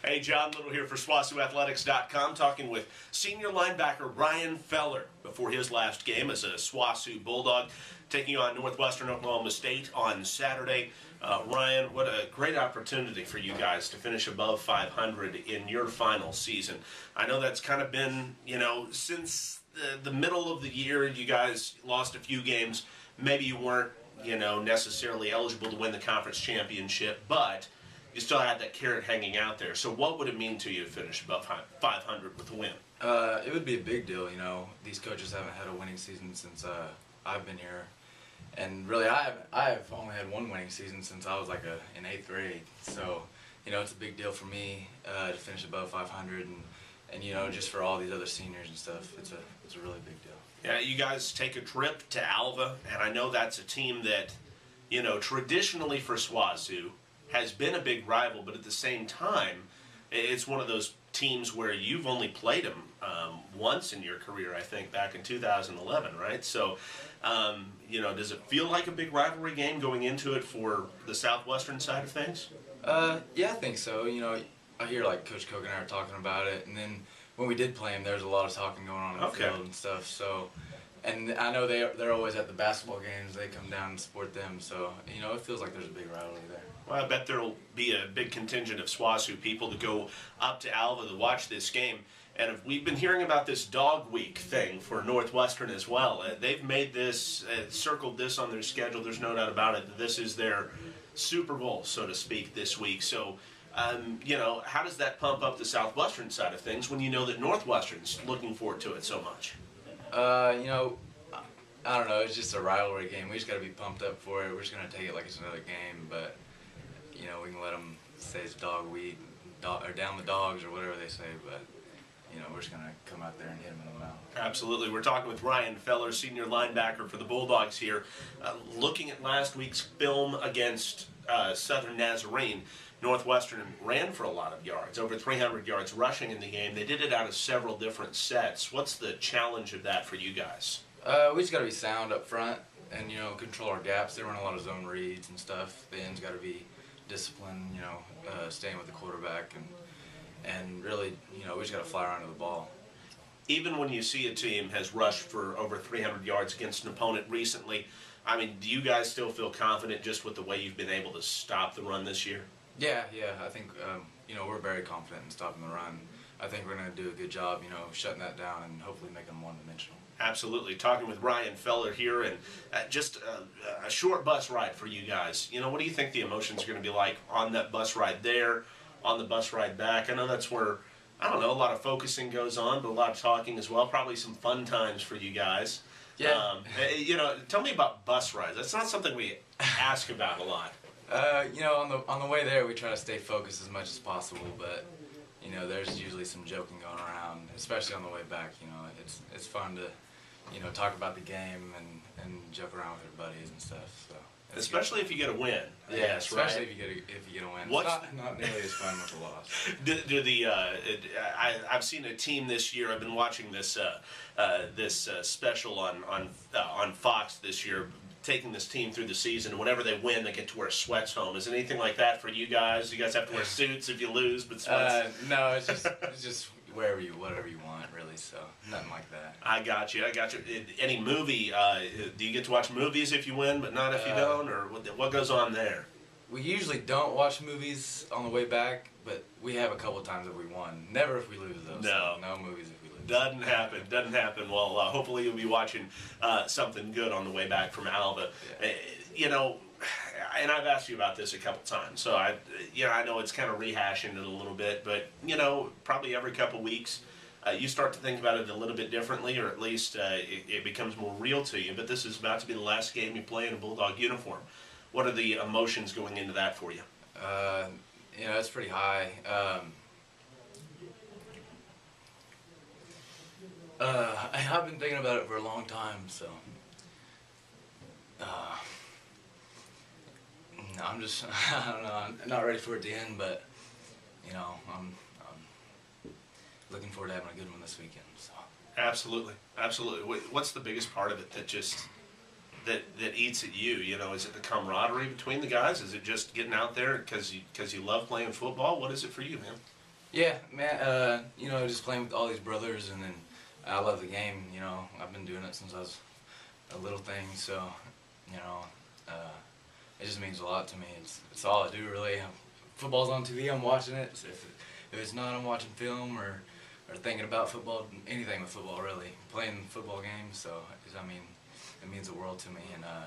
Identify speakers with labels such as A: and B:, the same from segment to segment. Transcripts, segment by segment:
A: Hey, John Liddle here for SWOSUathletics.com, talking with senior linebacker Ryan Feller before his last game as a SWOSU Bulldog, taking on Northwestern Oklahoma State on Saturday. Ryan, what a great opportunity for you guys to finish above 500 in your final season. I know that's kind of been, since the middle of the year, you guys lost a few games. Maybe you weren't, necessarily eligible to win the conference championship, but you still had that carrot hanging out there. So what would it mean to you to finish above 500 with a win?
B: It would be a big deal. These coaches haven't had a winning season since I've been here. And really, I've only had one winning season since I was like in 8th grade. So, it's a big deal for me to finish above 500 and just for all these other seniors and stuff, it's a really big deal.
A: Yeah, you guys take a trip to Alva, and I know that's a team that, traditionally for SWOSU has been a big rival, but at the same time, it's one of those teams where you've only played them once in your career, I think, back in 2011, right? So, does it feel like a big rivalry game going into it for the Southwestern side of things?
B: Yeah, I think so. I hear like Coach Koch and I are talking about it, and then when we did play them, there was a lot of talking going on in the field and stuff. So, and I know they're always at the basketball games. They come down and support them. So, it feels like there's a big rivalry there.
A: Well, I bet there'll be a big contingent of SWOSU people to go up to Alva to watch this game. And if we've been hearing about this dog week thing for Northwestern as well. They've made this, circled this on their schedule. There's no doubt about it. This is their Super Bowl, so to speak, this week. So, how does that pump up the Southwestern side of things when you know that Northwestern's looking forward to it so much?
B: I don't know. It's just a rivalry game. We just got to be pumped up for it. We're just going to take it like it's another game, but we can let them say it's dog week, or down the dogs, or whatever they say, but, we're just going to come out there and hit them in the mouth.
A: Absolutely. We're talking with Ryan Feller, senior linebacker for the Bulldogs here. Looking at last week's film against Southern Nazarene, Northwestern ran for a lot of yards, over 300 yards rushing in the game. They did it out of several different sets. What's the challenge of that for you guys?
B: We just got to be sound up front and, control our gaps. They run a lot of zone reads and stuff. The end's got to be discipline, staying with the quarterback, and really, we just got to fly around to the ball.
A: Even when you see a team has rushed for over 300 yards against an opponent recently, do you guys still feel confident just with the way you've been able to stop the run this year?
B: Yeah, I think, we're very confident in stopping the run. I think we're going to do a good job, shutting that down and hopefully make them one-dimensional.
A: Absolutely. Talking with Ryan Feller here, and just a short bus ride for you guys. What do you think the emotions are going to be like on that bus ride there, on the bus ride back? I know that's where, a lot of focusing goes on, but a lot of talking as well. Probably some fun times for you guys.
B: Yeah.
A: Tell me about bus rides. That's not something we ask about a lot.
B: On the way there, we try to stay focused as much as possible, but there's usually some joking going around, especially on the way back. It's fun to talk about the game and joke around with your buddies and stuff. So
A: especially if you get a win.
B: Yeah, especially
A: right?
B: if you get a win. It's not nearly as fun with a loss.
A: I've seen a team this year. I've been watching this special on Fox this year, taking this team through the season, and whenever they win, they get to wear sweats home. Is it anything like that for you guys? You guys have to wear suits if you lose, but sweats?
B: No, it's just whatever you want, really, so nothing like that.
A: I got you. Any movie, do you get to watch movies if you win, but not if you don't, or what goes on there?
B: We usually don't watch movies on the way back, but we have a couple of times if we won. Never if we lose, though.
A: No.
B: So no movies if we lose.
A: Doesn't happen. Well, hopefully you'll be watching something good on the way back from Alva.
B: Yeah.
A: And I've asked you about this a couple times, so I know it's kind of rehashing it a little bit, but probably every couple weeks you start to think about it a little bit differently, or at least it becomes more real to you. But this is about to be the last game you play in a Bulldog uniform. What are the emotions going into that for you?
B: It's pretty high. I've been thinking about it for a long time, so I'm just, I don't know, I'm not ready for it to end, but I'm looking forward to having a good one this weekend. So
A: absolutely. What's the biggest part of it that eats at you? Is it the camaraderie between the guys? Is it just getting out there because you love playing football? What is it for you, man?
B: Yeah, man. Just playing with all these brothers, and then I love the game. I've been doing it since I was a little thing, so it just means a lot to me. It's all I do really. Football's on TV, I'm watching it. If it's not, I'm watching film or thinking about football, anything with football really. Playing football games, so it means the world to me, and I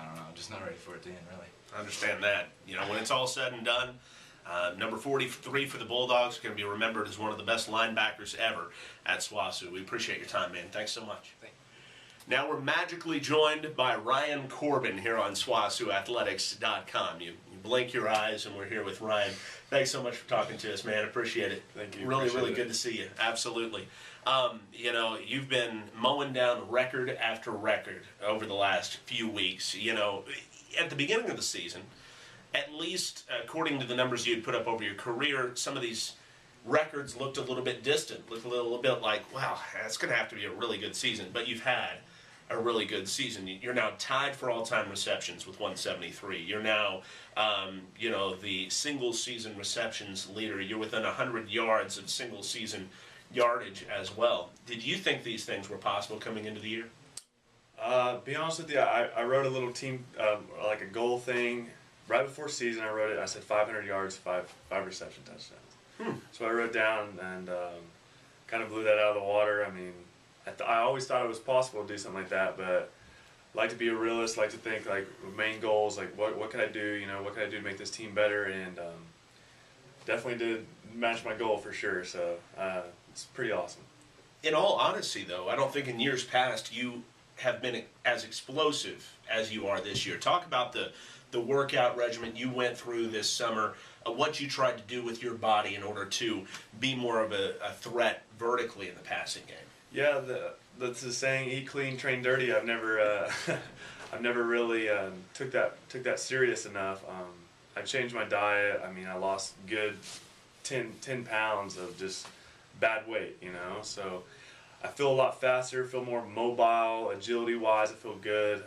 B: don't know, I'm just not ready for it to end really.
A: I understand that. When it's all said and done, number 43 for the Bulldogs is going to be remembered as one of the best linebackers ever at SWOSU. We appreciate your time, man. Thanks so much. Now we're magically joined by Ryan Corbin here on SWOSUathletics.com. You blink your eyes and we're here with Ryan. Thanks so much for talking to us, man. Appreciate it.
C: Thank you.
A: Really good to see you. Absolutely. You've been mowing down record after record over the last few weeks. At the beginning of the season, at least according to the numbers you had put up over your career, some of these records looked a little bit distant, looked a little bit like, wow, that's going to have to be a really good season. But you've had a really good season. You're now tied for all-time receptions with 173. You're now, the single-season receptions leader. You're within 100 yards of single-season yardage as well. Did you think these things were possible coming into the year?
C: Be honest with you, I wrote a little team, like a goal thing. Right before season, I wrote it. I said 500 yards, five reception touchdowns. So I wrote down and kind of blew that out of the water. I mean, I always thought it was possible to do something like that, but I like to be a realist, like to think like main goals, like what can I do, what can I do to make this team better, and definitely did match my goal for sure, so it's pretty awesome.
A: In all honesty, though, I don't think in years past you have been as explosive as you are this year. Talk about the workout regimen you went through this summer, what you tried to do with your body in order to be more of a threat vertically in the passing game.
C: Yeah, that's the saying, eat clean, train dirty. I've never I've never really took that serious enough. I changed my diet. I mean, I lost good 10 pounds of just bad weight, so I feel a lot faster, feel more mobile, agility wise, I feel good.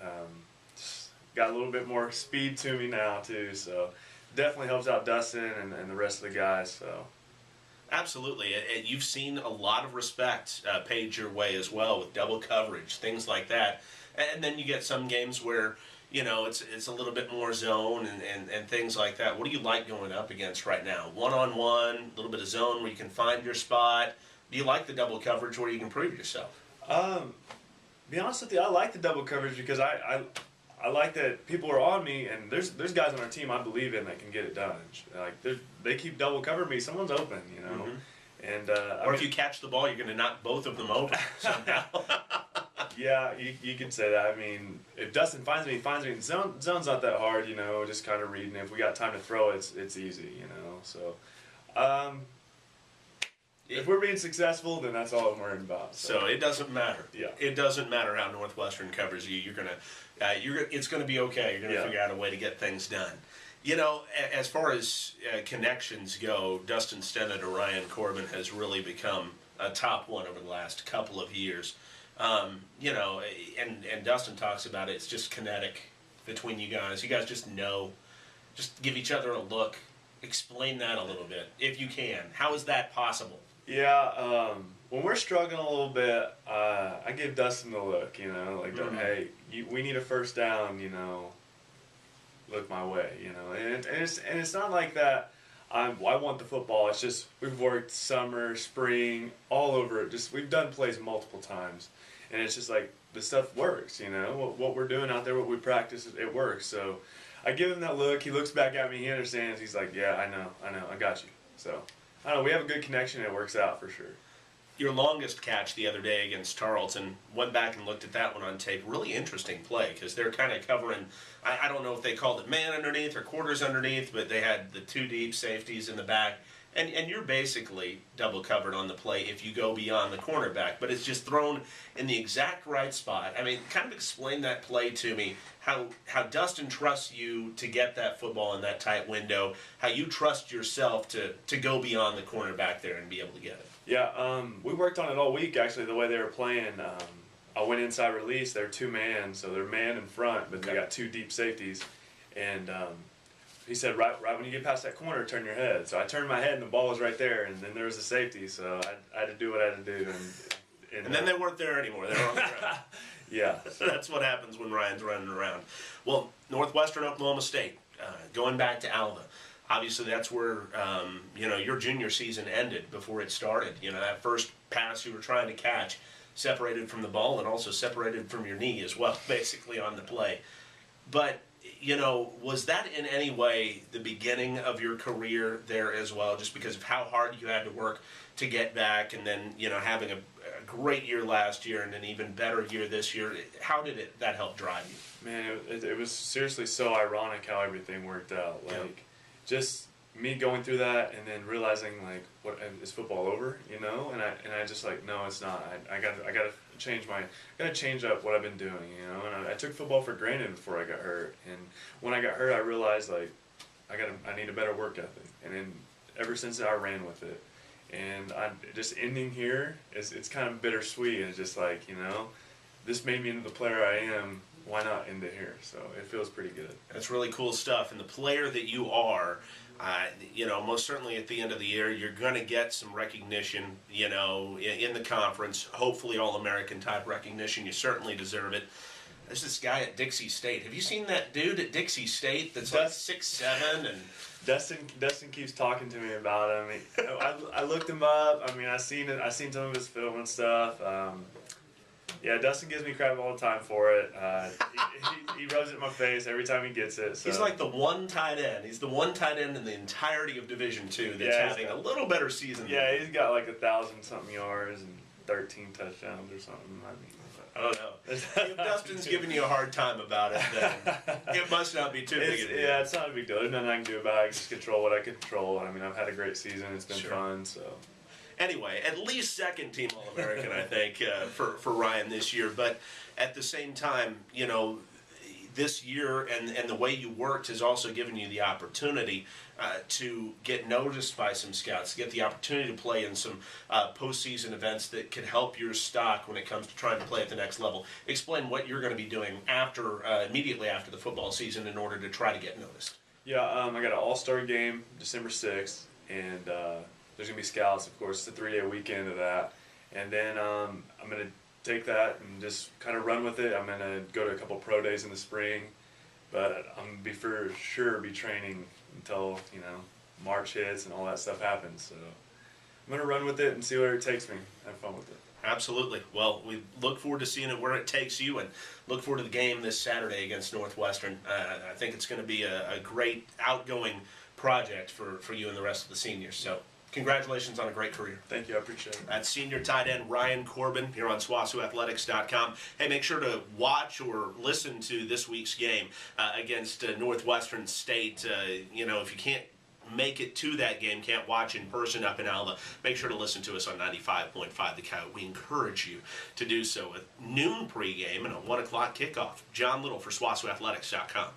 C: Just got a little bit more speed to me now too, so definitely helps out Dustin and the rest of the guys. So
A: absolutely. You've seen a lot of respect paid your way as well with double coverage, things like that. And then you get some games where, it's a little bit more zone and things like that. What do you like going up against right now? One-on-one, a little bit of zone where you can find your spot. Do you like the double coverage where you can prove yourself?
C: Be honest with you, I like the double coverage because I like that people are on me, and there's guys on our team I believe in that can get it done. Like they keep double covering me, someone's open, And
A: or if you catch the ball, you're going to knock both of them over somehow.
C: Yeah, you could say that. I mean, if Dustin finds me, zone's not that hard, just kind of reading. If we got time to throw, it's easy, So, if we're being successful, then that's all I'm worried about.
A: So it doesn't matter.
C: Yeah.
A: It doesn't matter how Northwestern covers you. It's gonna be okay. You're gonna figure out a way to get things done. As far as connections go, Dustin Stennett or Ryan Corbin has really become a top one over the last couple of years. And Dustin talks about it. It's just kinetic between you guys. You guys just know, just give each other a look. Explain that a little bit, if you can. How is that possible?
C: Yeah, when we're struggling a little bit, I give Dustin the look, hey, we need a first down, look my way, and it's not like that. I want the football. It's just we've worked summer, spring, all over it. Just we've done plays multiple times, and it's just like the stuff works, what we're doing out there, what we practice, it works. So I give him that look. He looks back at me. He understands. He's like, yeah, I know, I got you. So I don't know. We have a good connection. It works out for sure.
A: Your longest catch the other day against Tarleton, went back and looked at that one on tape. Really interesting play because they're kind of covering, I don't know if they called it man underneath or quarters underneath, but they had the two deep safeties in the back. And you're basically double covered on the play if you go beyond the cornerback, but it's just thrown in the exact right spot. I mean, kind of explain that play to me, how Dustin trusts you to get that football in that tight window, how you trust yourself to go beyond the cornerback there and be able to get it.
C: Yeah, we worked on it all week, actually, the way they were playing. I went inside release. They're two-man, so they're man in front, but they got two deep safeties. And he said, right when you get past that corner, turn your head. So I turned my head, and the ball was right there, and then there was a safety. So I had to do what I had to do.
A: And then they weren't there anymore. They were on the ground.
C: Yeah.
A: So that's what happens when Ryan's running around. Well, Northwestern Oklahoma State, going back to Alva, obviously that's where, your junior season ended before it started. That first pass you were trying to catch separated from the ball and also separated from your knee as well, basically on the play. But, was that in any way the beginning of your career there as well, just because of how hard you had to work to get back and then, having a great year last year and an even better year this year? How did that help drive you?
C: Man, it was seriously so ironic how everything worked out. Just me going through that and then realizing what is football over, and I just no, it's not. I gotta change up what I've been doing, and I took football for granted before I got hurt, and when I got hurt I realized I need a better work ethic, and then ever since I ran with it, and I'm just ending here it's kind of bittersweet. It's just this made me into the player I am. Why not end it here? So it feels pretty good.
A: That's really cool stuff. And the player that you are, most certainly at the end of the year, you're going to get some recognition, in the conference, hopefully All-American type recognition. You certainly deserve it. There's this guy at Dixie State. Have you seen that dude at Dixie State that's like 6'7" and...
C: Dustin keeps talking to me about him. I looked him up. I seen some of his film and stuff. Yeah, Dustin gives me crap all the time for it. He rubs it in my face every time he gets it. So.
A: He's like the one tight end. He's the one tight end in the entirety of Division II that's having a little better season.
C: Yeah, he's got 1,000-something yards and 13 touchdowns or something.
A: I don't know. If Dustin's giving you a hard time about it, then it must not be too big a deal.
C: Yeah, it's not a big deal. There's nothing I can do about it. I just control what I control. I've had a great season. It's been fun, so...
A: Anyway, at least second-team All-American, I think, for Ryan this year. But at the same time, this year and the way you worked has also given you the opportunity to get noticed by some scouts, to get the opportunity to play in some postseason events that could help your stock when it comes to trying to play at the next level. Explain what you're going to be doing immediately after the football season in order to try to get noticed.
C: Yeah, I got an all-star game December 6th, and there's going to be scouts, of course. It's a 3-day weekend of that. And then I'm going to take that and just kind of run with it. I'm going to go to a couple pro days in the spring. But I'm going to for sure be training until, March hits and all that stuff happens. So I'm going to run with it and see where it takes me. Have fun with it.
A: Absolutely. Well, we look forward to seeing it where it takes you and look forward to the game this Saturday against Northwestern. I think it's going to be a great outgoing project for you and the rest of the seniors. So congratulations on a great career.
C: Thank you. I appreciate it.
A: That's senior tight end Ryan Corbin here on SWOSUathletics.com. Hey, make sure to watch or listen to this week's game against Northwestern State. If you can't make it to that game, can't watch in person up in Alva, make sure to listen to us on 95.5 The Coyote. We encourage you to do so with noon pregame and a 1 o'clock kickoff. John Liddle for SWOSUathletics.com.